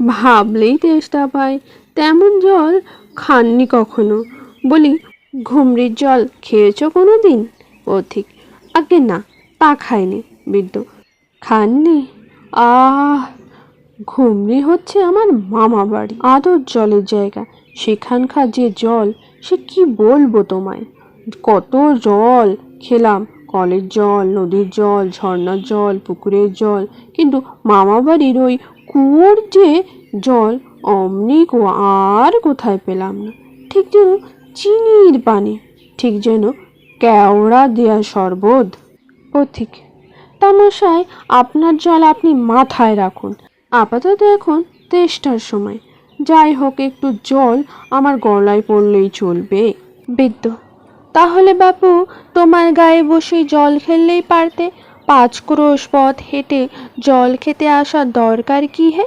ভাবলেই তেষ্টা পায়। তেমন জল খাননি কখনো? বলি, ঘুমরির জল খেয়েছো কোনো দিন? পথিক, আগে না, তা খায়নি। বৃদ্ধ, খাননি? আহ, ঘুমরি হচ্ছে আমার মামা বাড়ি, আদর জলের জায়গা। সেখানকার যে জল, সে কি বলবো তোমায়। কত জল খেলাম, কলের জল, নদীর জল, ঝর্ণার জল, পুকুরের জল, কিন্তু মামা বাড়ির ওই কুয়োর যে জল, অমনি কুয়া আর কোথায় পেলাম না। ঠিক যেন চিনির পানি, ঠিক যেন কেওড়া দেয়া শরবত। পথিক, তামশায় আপনার জল আপনি মাথায় রাখুন। আপাতত এখন তেষ্টার সময়। যাই হোক, একটু জল আমার গলায় পড়লেই চলবে। বৃদ্ধ, তাহলে বাপু তোমার গায়ে বসে জল খেললেই পারতে। 5 ক্রোশ পথ হেঁটে জল খেতে আসার দরকার কি হে?